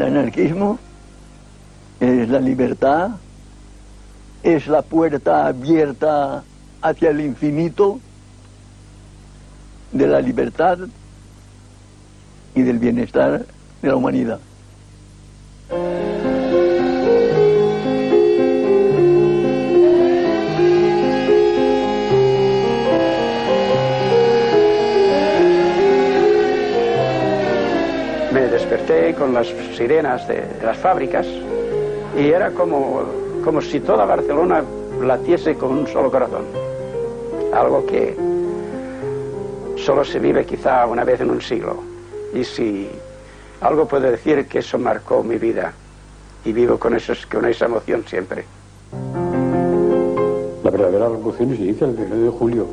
anarquismo es la libertad, es la puerta abierta hacia el infinito de la libertad y del bienestar de la humanidad. Me desperté con las sirenas de las fábricas y era como si toda Barcelona latiese con un solo corazón. Algo que solo se vive quizá una vez en un siglo. Y si algo puedo decir, que eso marcó mi vida y vivo con esa emoción siempre. La verdadera revolución se inicia el 1 de julio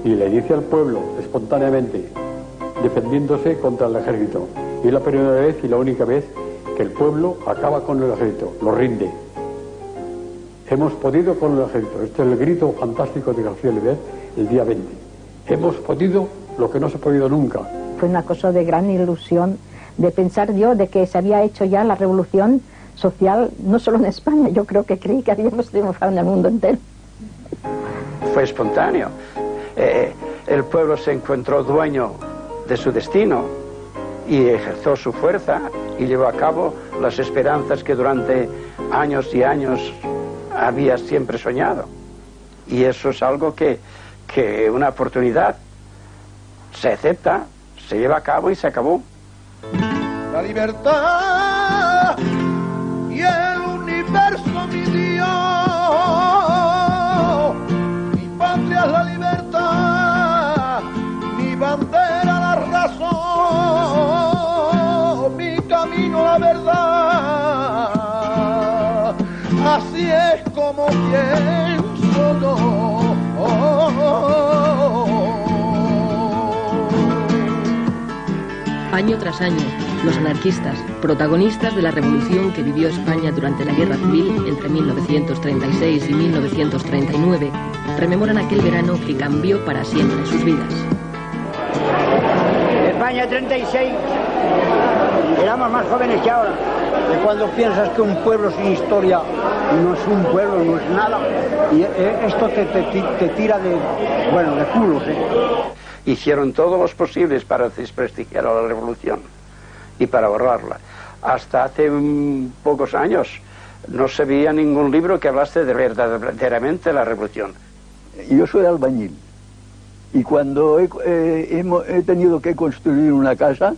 y la inicia el pueblo espontáneamente, defendiéndose contra el ejército. Y es la primera vez y la única vez que el pueblo acaba con el ejército, lo rinde. Hemos podido con el ejército. Este es el grito fantástico de García Oliver el día 20. Hemos podido lo que no se ha podido nunca. Fue una cosa de gran ilusión, de pensar yo de que se había hecho ya la revolución social, no solo en España. Yo creo que creí que habíamos triunfado en el mundo entero. Fue espontáneo. El pueblo se encontró dueño de su destino y ejerció su fuerza y llevó a cabo las esperanzas que durante años y años había siempre soñado. Y eso es algo que una oportunidad se acepta, se lleva a cabo y se acabó. La libertad y el universo, mi Dios, mi patria es la libertad, mi bandera la razón, mi camino la verdad, así es como pienso yo. Año tras año, los anarquistas, protagonistas de la revolución que vivió España durante la Guerra Civil entre 1936 y 1939, rememoran aquel verano que cambió para siempre sus vidas. España 36, éramos más jóvenes que ahora. Y cuando piensas que un pueblo sin historia no es un pueblo, no es nada, y esto te tira de culos, Hicieron todos los posibles para desprestigiar a la revolución y para borrarla. Hasta hace pocos años no se veía ningún libro que hablase de verdaderamente la revolución. Yo soy albañil y cuando he tenido que construir una casa,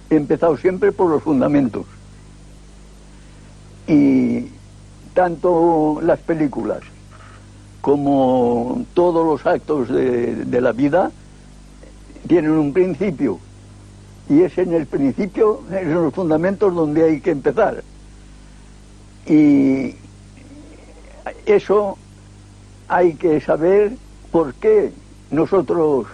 he empezado siempre por los fundamentos. Y tanto las películas como todos los actos de la vida tienen un principio, y es en el principio, es en los fundamentos donde hay que empezar. Y eso hay que saber por qué nosotros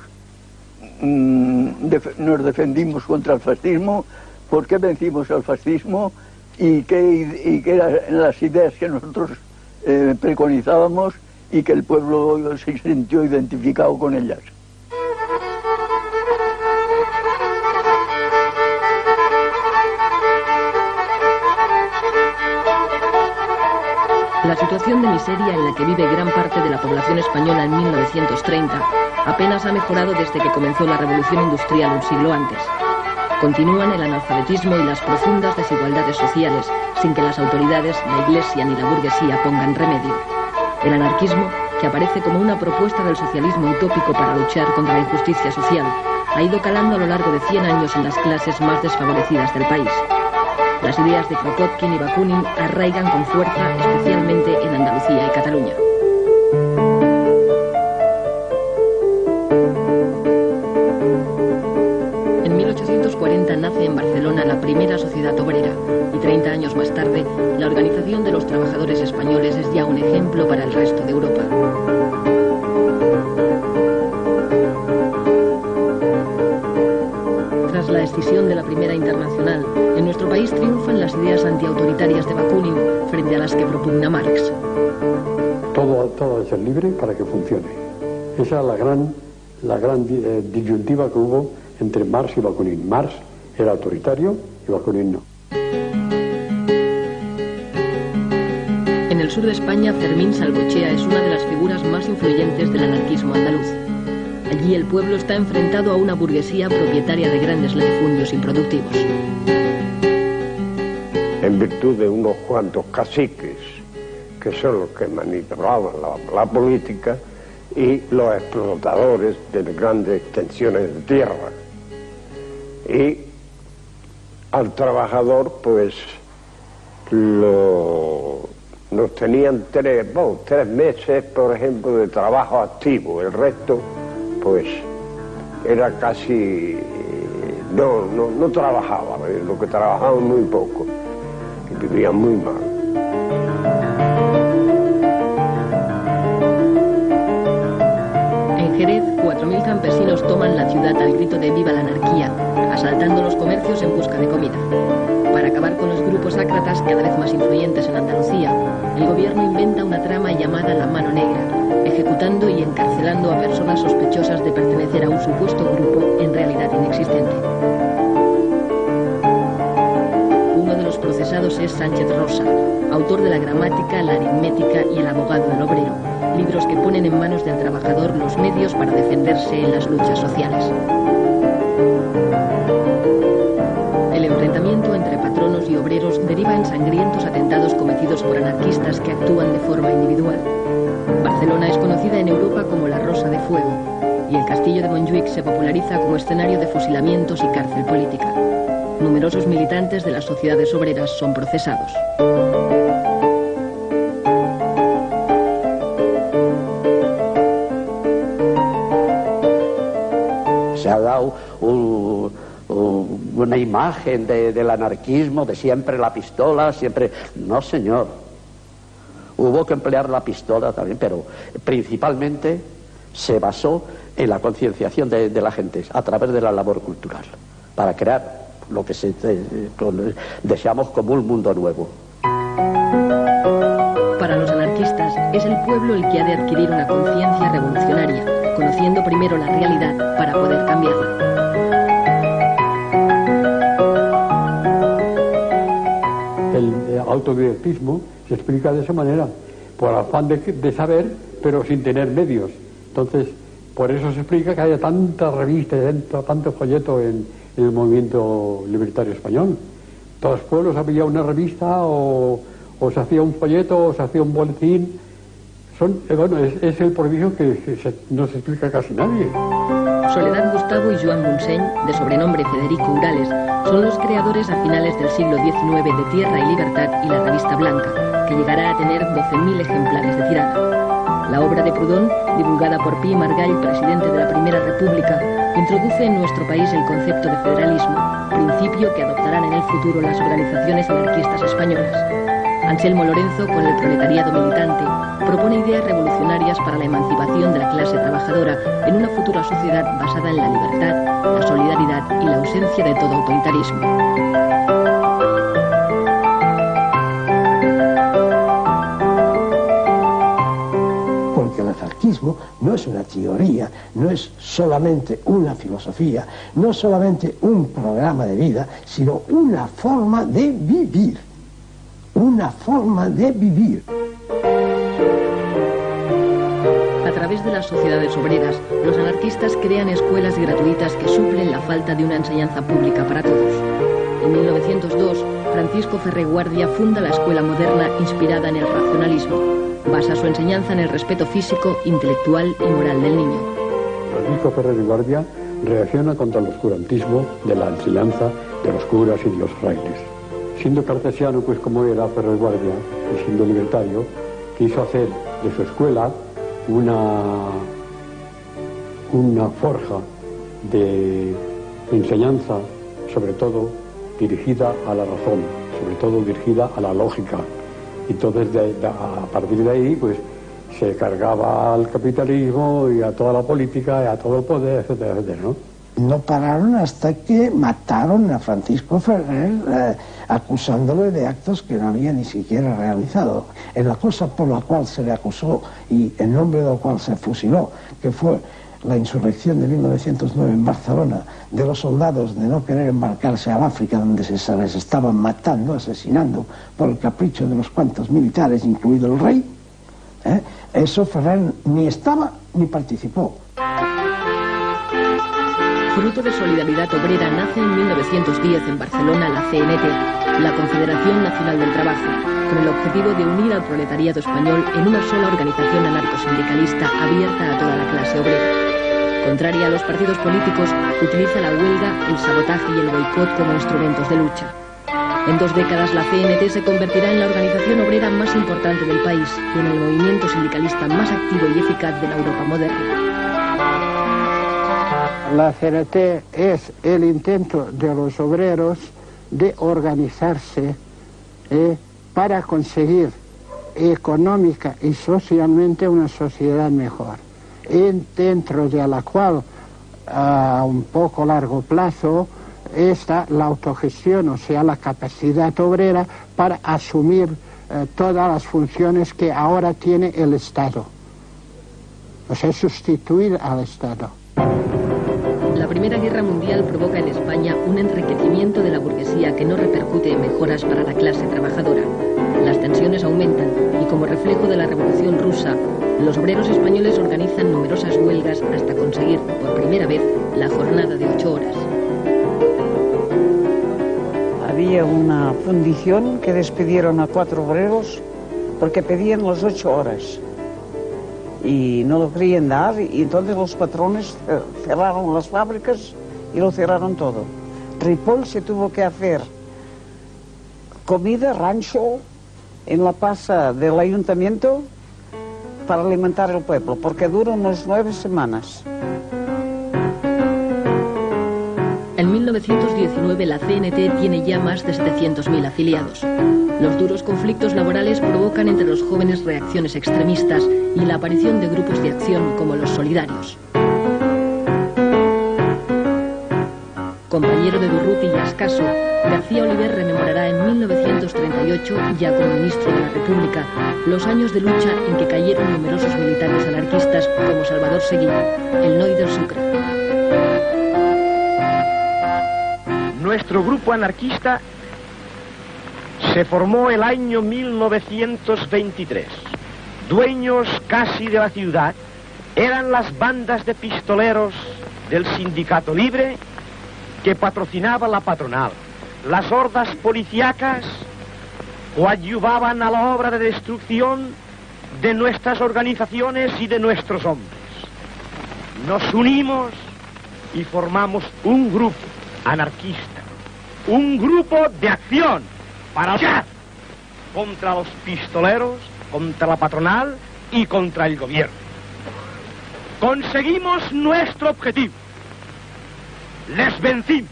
nos defendimos contra el fascismo, por qué vencimos al fascismo y qué eran las ideas que nosotros preconizábamos y que el pueblo se sintió identificado con ellas. La situación de miseria en la que vive gran parte de la población española en 1930 apenas ha mejorado desde que comenzó la revolución industrial un siglo antes. Continúan el analfabetismo y las profundas desigualdades sociales, sin que las autoridades, la Iglesia ni la burguesía pongan remedio. El anarquismo, que aparece como una propuesta del socialismo utópico para luchar contra la injusticia social, ha ido calando a lo largo de 100 años en las clases más desfavorecidas del país. Las ideas de Kropotkin y Bakunin arraigan con fuerza, especialmente en Andalucía y Cataluña. En 1840 nace en Barcelona la primera sociedad obrera y 30 años más tarde la Organización de los Trabajadores Españoles es ya un ejemplo para el resto de Europa. Tras la escisión de la Primera Internacional, en nuestro país triunfan las ideas antiautoritarias de Bakunin frente a las que propugna Marx. Todo debe ser libre para que funcione. Esa es la gran disyuntiva que hubo entre Marx y Bakunin. Marx era autoritario y Bakunin no. sur de España, Fermín Salvochea es una de las figuras más influyentes del anarquismo andaluz. Allí el pueblo está enfrentado a una burguesía propietaria de grandes latifundios improductivos. En virtud de unos cuantos caciques, que son los que manipulaban la política, y los explotadores de grandes extensiones de tierra. Y al trabajador, pues, nos tenían 3 meses, por ejemplo, de trabajo activo. El resto, pues, era casi... no trabajaba, lo que trabajaban muy poco, y vivían muy mal. En Jerez, 4.000 campesinos toman la ciudad al grito de ¡Viva la anarquía!, asaltando los comercios en busca de comida. Para acabar con los grupos ácratas cada vez más influyentes en Andalucía, el gobierno inventa una trama llamada La Mano Negra, ejecutando y encarcelando a personas sospechosas de pertenecer a un supuesto grupo en realidad inexistente. Uno de los procesados es Sánchez Rosa, autor de la gramática, la aritmética y el abogado del obrero, libros que ponen en manos del trabajador los medios para defenderse en las luchas sociales. El enfrentamiento entre patronos y obreros deriva en sangrientos atentados cometidos por anarquistas que actúan de forma individual. Barcelona es conocida en Europa como la Rosa de Fuego, y el castillo de Montjuïc se populariza como escenario de fusilamientos y cárcel política. Numerosos militantes de las sociedades obreras son procesados. Se ha dado una imagen del anarquismo, de siempre la pistola, siempre... No, señor. Hubo que emplear la pistola también, pero principalmente se basó en la concienciación de la gente a través de la labor cultural, para crear lo que deseamos como un mundo nuevo. Para los anarquistas, es el pueblo el que ha de adquirir una conciencia revolucionaria, conociendo primero la realidad para poder cambiarla. El autodidactismo se explica de esa manera, por afán de saber, pero sin tener medios. Entonces, por eso se explica que haya tantas revistas, tanto folleto en el movimiento libertario español. En todos los pueblos había una revista, o se hacía un folleto, o se hacía un boletín. Es el prodigio que no se explica casi nadie. Soledad Gustavo y Joan Montseny, de sobrenombre Federico Urales, son los creadores a finales del siglo XIX de Tierra y Libertad y la revista Blanca, que llegará a tener 12.000 ejemplares de tirada. La obra de Proudhon, divulgada por Pi Margall, presidente de la Primera República, introduce en nuestro país el concepto de federalismo, principio que adoptarán en el futuro las organizaciones anarquistas españolas. Anselmo Lorenzo, con el proletariado militante, propone ideas revolucionarias para la emancipación de la clase trabajadora en una futura sociedad basada en la libertad, la solidaridad y la ausencia de todo autoritarismo. Porque el anarquismo no es una teoría, no es solamente una filosofía, no es solamente un programa de vida, sino una forma de vivir. Una forma de vivir. A través de las sociedades obreras, los anarquistas crean escuelas gratuitas que suplen la falta de una enseñanza pública para todos. En 1902, Francisco Ferrer Guardia funda la escuela moderna inspirada en el racionalismo. Basa su enseñanza en el respeto físico, intelectual y moral del niño. Francisco Ferrer Guardia reacciona contra el oscurantismo de la enseñanza de los curas y de los frailes. Siendo cartesiano, pues como era Ferrer Guardia, y siendo libertario, quiso hacer de su escuela una forja de enseñanza, sobre todo dirigida a la razón, sobre todo dirigida a la lógica. Entonces, a partir de ahí, pues se cargaba al capitalismo y a toda la política y a todo el poder, etcétera, etcétera, ¿no? No pararon hasta que mataron a Francisco Ferrer, acusándole de actos que no había ni siquiera realizado. En la cosa por la cual se le acusó y en nombre de la cual se fusiló, que fue la insurrección de 1909 en Barcelona, de los soldados de no querer embarcarse al África, donde se les estaban matando, asesinando por el capricho de unos cuantos militares, incluido el rey, eso Ferrer ni estaba ni participó. Fruto de Solidaridad Obrera nace en 1910 en Barcelona la CNT, la Confederación Nacional del Trabajo, con el objetivo de unir al proletariado español en una sola organización anarcosindicalista abierta a toda la clase obrera. Contraria a los partidos políticos, utiliza la huelga, el sabotaje y el boicot como instrumentos de lucha. En 2 décadas la CNT se convertirá en la organización obrera más importante del país y en el movimiento sindicalista más activo y eficaz de la Europa moderna. La CNT es el intento de los obreros de organizarse para conseguir económica y socialmente una sociedad mejor, dentro de la cual a un poco largo plazo está la autogestión, o sea, la capacidad obrera para asumir todas las funciones que ahora tiene el Estado, o sea, sustituir al Estado. La Primera Guerra Mundial provoca en España un enriquecimiento de la burguesía que no repercute en mejoras para la clase trabajadora. Las tensiones aumentan y, como reflejo de la Revolución Rusa, los obreros españoles organizan numerosas huelgas hasta conseguir, por primera vez, la jornada de 8 horas. Había una fundición que despidieron a 4 obreros porque pedían las 8 horas. Y no lo querían dar, y entonces los patrones cerraron las fábricas y lo cerraron todo. Ripoll se tuvo que hacer comida, rancho, en la plaza del ayuntamiento para alimentar al pueblo, porque dura unas 9 semanas. En 1919 la CNT tiene ya más de 700.000 afiliados. Los duros conflictos laborales provocan entre los jóvenes reacciones extremistas y la aparición de grupos de acción como los solidarios. Compañero de Durruti y Ascaso, García Oliver rememorará en 1938, ya como ministro de la República, los años de lucha en que cayeron numerosos militares anarquistas como Salvador Seguí, el Noy del Sucre. Nuestro grupo anarquista se formó el año 1923. Dueños casi de la ciudad eran las bandas de pistoleros del Sindicato Libre que patrocinaba la patronal. Las hordas policíacas coadyuvaban a la obra de destrucción de nuestras organizaciones y de nuestros hombres. Nos unimos y formamos un grupo anarquista, un grupo de acción para luchar contra los pistoleros, contra la patronal y contra el gobierno. Conseguimos nuestro objetivo. Les vencimos.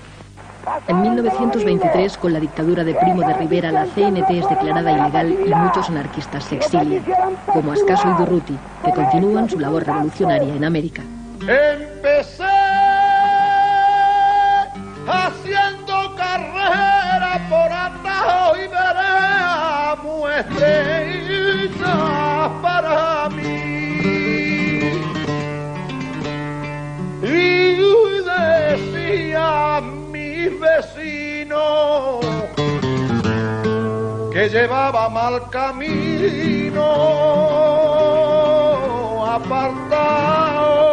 En 1923, con la dictadura de Primo de Rivera, la CNT es declarada ilegal y muchos anarquistas se exilian, como Ascaso y Durruti, que continúan su labor revolucionaria en América. Empecé haciendo carrera por Atajo y vereda, muestrita para mí. Y decía mi vecino que llevaba mal camino, apartado